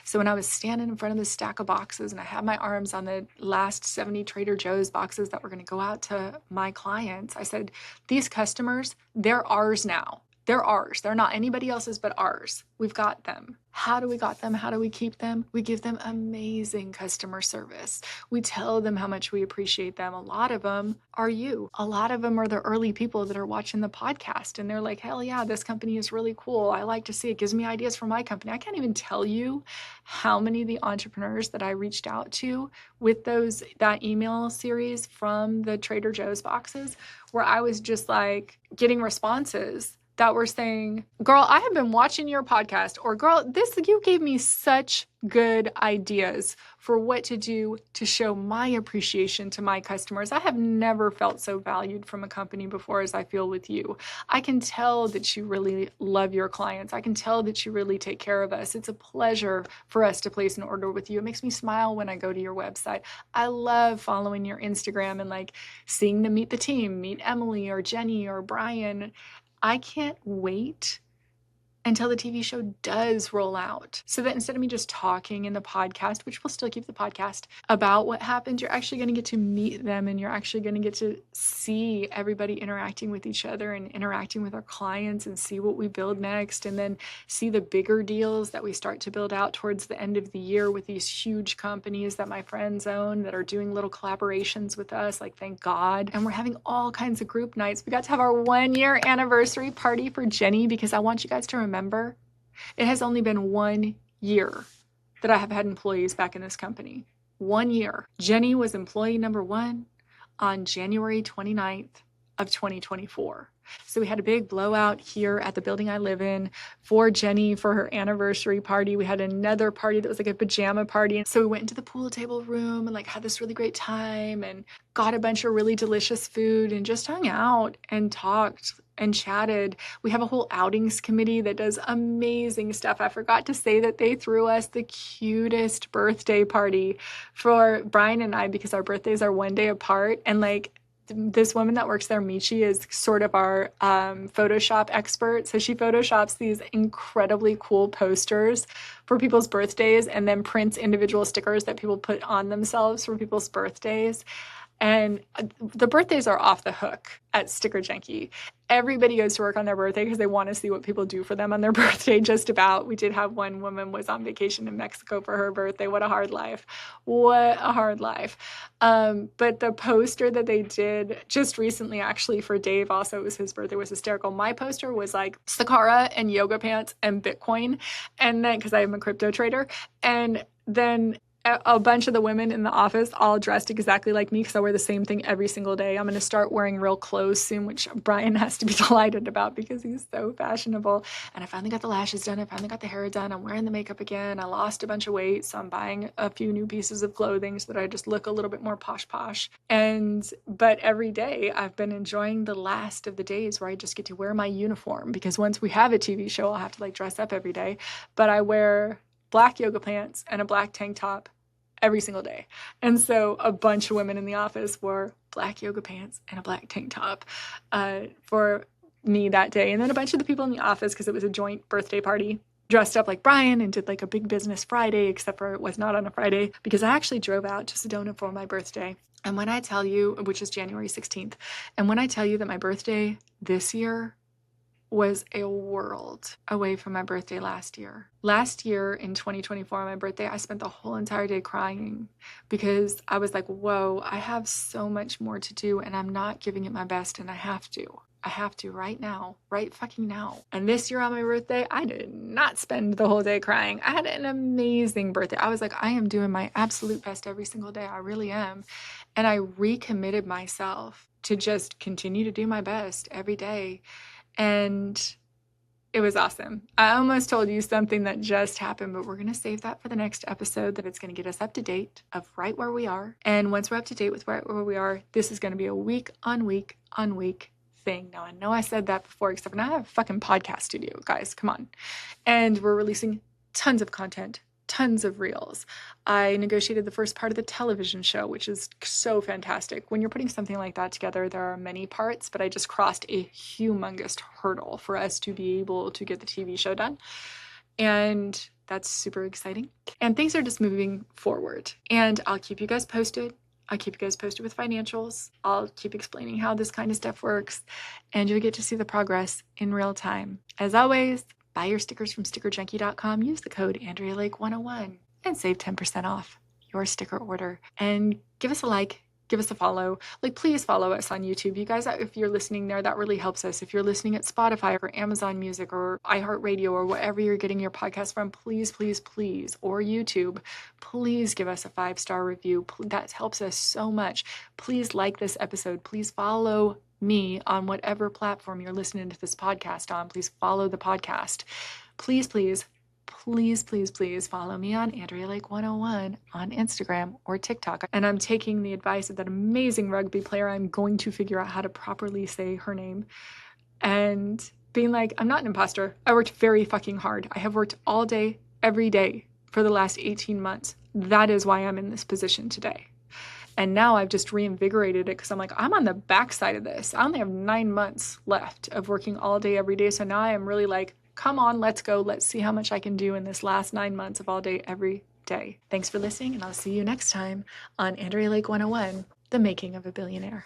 So when I was standing in front of this stack of boxes, and I had my arms on the last 70 Trader Joe's boxes that were going to go out to my clients, I said, these customers, they're ours now. They're ours. They're not anybody else's but ours. We've got them. How do we got them? How do we keep them? We give them amazing customer service. We tell them how much we appreciate them. A lot of them are you. A lot of them are the early people that are watching the podcast, and they're like, hell yeah, this company is really cool. I like to see it. Gives me ideas for my company. I can't even tell you how many of the entrepreneurs that I reached out to with that email series from the Trader Joe's boxes, where I was just like getting responses that were saying, girl, I have been watching your podcast, or girl, you gave me such good ideas for what to do to show my appreciation to my customers. I have never felt so valued from a company before as I feel with you. I can tell that you really love your clients. I can tell that you really take care of us. It's a pleasure for us to place an order with you. It makes me smile when I go to your website. I love following your Instagram and like seeing them meet the team, meet Emily or Jenny or Brian. I can't wait until the TV show does roll out. So that instead of me just talking in the podcast, which we'll still keep the podcast, about what happened, you're actually going to get to meet them, and you're actually going to get to see everybody interacting with each other and interacting with our clients and see what we build next, and then see the bigger deals that we start to build out towards the end of the year with these huge companies that my friends own that are doing little collaborations with us, like thank God. And we're having all kinds of group nights. We got to have our 1-year anniversary party for Jenny, because I want you guys to remember it has only been 1 year that I have had employees back in this company. 1 year. Jenny was employee number 1 on January 29th of 2024. So we had a big blowout here at the building I live in for Jenny for her anniversary party. We had another party that was like a pajama party. And so we went into the pool table room and like had this really great time and got a bunch of really delicious food and just hung out and talked and chatted. We have a whole outings committee that does amazing stuff. I forgot to say that they threw us the cutest birthday party for Brian and I, because our birthdays are 1 day apart. And like, this woman that works there, Michi, is sort of our Photoshop expert. So she Photoshops these incredibly cool posters for people's birthdays and then prints individual stickers that people put on themselves for people's birthdays. And the birthdays are off the hook at StickerJunkie. Everybody goes to work on their birthday because they want to see what people do for them on their birthday, just about. We did have one woman was on vacation in Mexico for her birthday. What a hard life. What a hard life. But the poster that they did just recently, actually for Dave, also it was his birthday, was hysterical. My poster was like Sakara and yoga pants and Bitcoin. And then, because I am a crypto trader, and then a bunch of the women in the office all dressed exactly like me, because I wear the same thing every single day. I'm going to start wearing real clothes soon, which Brian has to be delighted about because he's so fashionable. And I finally got the lashes done. I finally got the hair done. I'm wearing the makeup again. I lost a bunch of weight, so I'm buying a few new pieces of clothing so that I just look a little bit more posh. But every day I've been enjoying the last of the days where I just get to wear my uniform, because once we have a TV show, I'll have to like dress up every day. But I wear black yoga pants and a black tank top every single day. And so a bunch of women in the office wore black yoga pants and a black tank top for me that day. And then a bunch of the people in the office, because it was a joint birthday party, dressed up like Brian and did like a big business Friday, except for it was not on a Friday, because I actually drove out to Sedona for my birthday. And when I tell you, which is January 16th, and when I tell you that my birthday this year was a world away from my birthday last year. Last year in 2024, my birthday, I spent the whole entire day crying because I was like, whoa, I have so much more to do and I'm not giving it my best, and I have to. I have to right now, right fucking now. And this year on my birthday, I did not spend the whole day crying. I had an amazing birthday. I was like, I am doing my absolute best every single day. I really am. And I recommitted myself to just continue to do my best every day. And it was awesome. I almost told you something that just happened, but we're going to save that for the next episode, that it's going to get us up to date of right where we are. And once we're up to date with right where we are, this is going to be a week on week on week thing. Now, I know I said that before, except for now I have a fucking podcast studio, guys. Come on. And we're releasing tons of content, tons of reels. I negotiated the first part of the television show, which is so fantastic. When you're putting something like that together, there are many parts, but I just crossed a humongous hurdle for us to be able to get the TV show done. And that's super exciting. And things are just moving forward. And I'll keep you guys posted. I'll keep you guys posted with financials. I'll keep explaining how this kind of stuff works. And you'll get to see the progress in real time. As always, buy your stickers from StickerJunkie.com. Use the code Andrea Lake 101 and save 10% off your sticker order. And give us a like, give us a follow. Like, please follow us on YouTube. You guys, if you're listening there, that really helps us. If you're listening at Spotify or Amazon Music or iHeartRadio or wherever you're getting your podcast from, please, please, please, or YouTube, please give us a 5-star review. That helps us so much. Please like this episode. Please follow me on whatever platform you're listening to this podcast on. Please follow the podcast. Please, please, please, please, please follow me on Andrea Lake 101 on Instagram or TikTok. And I'm taking the advice of that amazing rugby player. I'm going to figure out how to properly say her name and being like, I'm not an imposter. I worked very fucking hard. I have worked all day, every day for the last 18 months. That is why I'm in this position today. And now I've just reinvigorated it because I'm like, I'm on the backside of this. I only have 9 months left of working all day, every day. So now I am really like come on, let's go. Let's see how much I can do in this last 9 months of all day, every day. Thanks for listening, and I'll see you next time on Andrea Lake 101, The Making of a Billionaire.